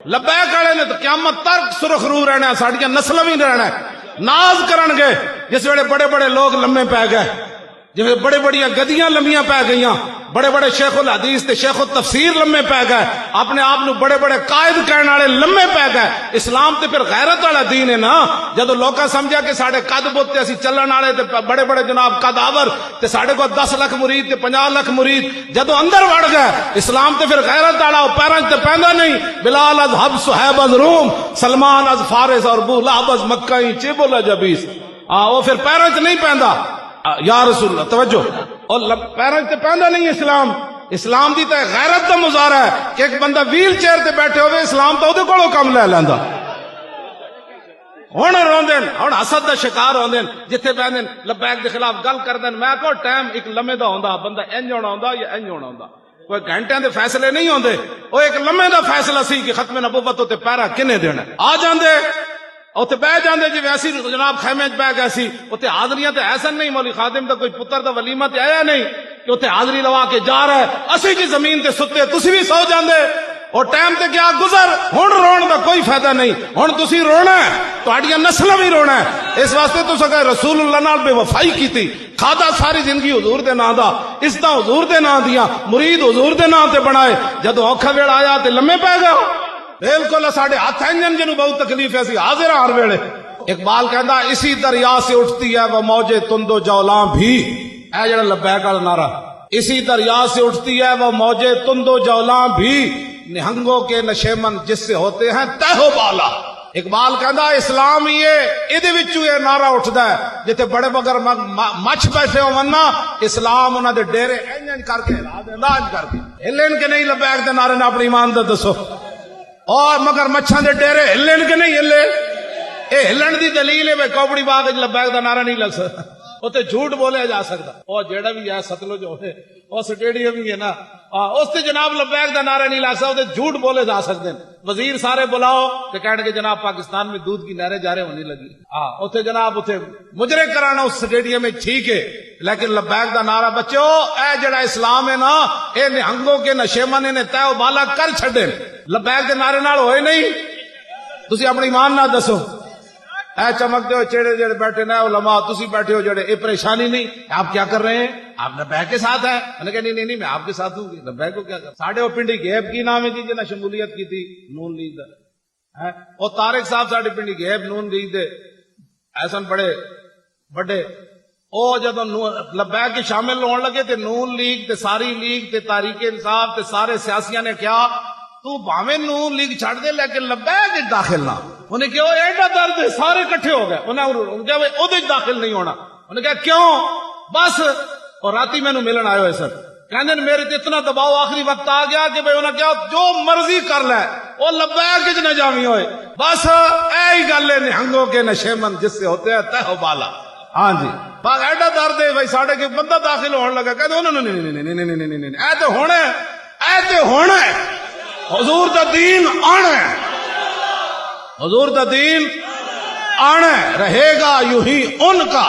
لبیک والے نے تو قیامت تک سرخ رو رہنا، ساڈیاں نسلاں بھی رہنا، ناز کرن گے جس ویلے بڑے بڑے لوگ لمے پی گئے، جی بڑے بڑیاں گدیاں لمیاں پی گئیاں، بڑے بڑے شیخ الحدیث تے شیخ التفسیر لمے پی گئے، اپنے آپ نو بڑے بڑے قائد کہنے والے لمے پی گئے۔ اسلام تے پھر غیرت والا دین ہے نا۔ جدو لوکاں سمجھا کہ ساڈے قد بت تے اسی چلن والے تے بڑے بڑے جناب قد آور تے ساڈے کو 10 لاکھ مرید تے 50 لاکھ مرید، جدو اندر وڑ گئے اسلام تے پھر غیرت والا او پیراں تے پیندا نہیں۔ بلال از حبس صہیب از روم، سلمان از فارس اور ابو لہب از مکہ چبل اجبیس، او پھر پیراں تے نہیں پیندا۔ یا رسول اللہ توجہ، اور پیراں تے پیندا نہیں اسلام۔ اسلام دی تے غیرت دا مظاہرہ ہے کہ ایک بندہ ویل چیئر تے بیٹھے ہوئے اسلام تو دے کولوں کم لے لیندا۔ ہن روندے ہن حسد دا شکار ہوندے جتھے بیندے لبیک دے خلاف گل کردے، میں کہو ٹائم ایک لمحے دا ہوندا، بندہ انج ہونا ہوندا یا انج ہونا ہوندا، کوئی گھنٹیاں دے فیصلے نہیں ہوندے، او ایک لمحے دا فیصلہ سی کہ ختم نبوت تے پیرا کنے دینا۔ آ جاندے اتنے بہ جاندے جی ویسی جناب خیمے بہ گئے سی، اتنے حاضریاں تے ایسا نہیں، مولوی خادم دا کوئی پتر دا ولیمہ تے آیا نہیں کہ اتنے حاضری لوا کے جا رہا ہے، اسی جی زمین تے ستے تسی بھی سو جاندے، اور ٹائم تے کیا گزر، ہن رون دا کوئی فائدہ نہیں، ہن تسی رونا ہے، تہاڈیاں نسلاں بھی رونا ہے۔ اس واسطے تساں کہ رسول اللہ نال بے وفائی کیتی، کھادا ساری زندگی حضور دے نام دا، عزتاں حضور دے نام دیاں، مرید حضور دے نام تے بنائے، جدوں اوکھا ویلا آیا تے لمے پے گئے۔ بالکل ساڈے ہاتھ انجن جنوں بہت تکلیف ہے، اسی حاضر ہر ویلے۔ اقبال کہندا اسی دریا سے اٹھتی ہے وہ موجے تند و جولاں بھی، اے جڑا لبیک والا نعرہ، اسی دریا سے اٹھتی ہے وہ موجے تند و جولاں بھی، نہنگوں کے نشیمن جس سے ہوتے ہیں تہ و بالا۔ اقبال کہندا اسلام یہ وچوں یہ نعرہ اٹھدا ہے جتے بڑے بگر مچھ بیٹھے ہون نا، اسلام انہاں دے ڈیرے انج کر کے ہلا دیندا، انج کر کے ہلن کے نہیں لبیک دے نعرے نے اپنی ایمان دا دسو، اور مگر مچھاں دے ڈیرے ہلن کے نہیں ہلے۔ اے ہلن دی دلیل ہے کوپڑی باغ وچ لبیک دا نعرہ نہیں لگ سکدا، اوتے جھوٹ بولیا جا سکدا، او جیڑا بھی ہے ستلج ہوے او سٹیڈیم بھی ہے نا، اس تے جناب لبیک دا نعرہ نہیں لگ سکدا، اوتے جھوٹ بولے جا سکدے ہیں۔ وزیر سارے بلاؤ تے کہن گے جناب پاکستان میں دودھ کی نہریں جارے ہونے لگی، اوتے جناب اوتے مجرے کرانا اس سٹیڈیم میں ٹھیک ہے، لیکن لبیک دا نعرہ بچو اے جڑا اسلام ہے نا، اے نہنگوں کے نشیمن نے تہ و بالا کر چھڈے، لبیک دے نعرے نال ہوئے نہیں۔ تسی اپنی ایمان نہ دسو، اے چمکتے ہو چہرے جڑے بیٹھے نا علماء، تسی بیٹھے ہو جڑے، اے پریشانی نہیں، آپ کیا کر رہے ہیں؟ آپ لبیک کے ساتھ ہیں؟ میں نے کہا نہیں میں آپ کے ساتھ ہوں، لبیک کو کیا کر، ساڈے وہ پنڈی گیب کی نام ہے جی جنہیں شمولیت کی تھی نون لیگ دا، اور طارق صاحب ساڈے پنڈی گیب نون لیگ دے ایسا بڑے بڑے، او جدو لبیک کے شامل ہون لگے تے نون لیگ تے ساری لیگ تے تحریک انصاف تے سارے سیاسیاں نے کیا تو بھاویں نون لیگ چھڑ دے لیکن لبیک داخل نہ، انہیں کہا ایڈا درد ہے، سارے کٹھے ہو گئے، انہیں کہا وہ داخل نہیں ہونا، انہیں کہا کیوں؟ بس، اور راتی میں ملن آئے ہوئے سر، کہنے میرے تے اتنا دباؤ آخری وقت آ گیا کہ بھئی انہیں کہا جو مرضی کر لے، وہ لبیک کچھ نہ جامی ہوئے، بس اے ہی گل ہے نہنگوں کے نشیمن جس سے ہوتے ہیں تہ و بالا۔ ہاں جی بس ایڈا درد ہے بھائی ساڑھے کے بندہ داخل ہونے لگا، کہتے نہیں اے تے ہونا ہے، اے تے ہونا ہے، حضور دا دین آنا ہے، حضور دا دین آنا ہے، رہے گا یوں ہی ان کا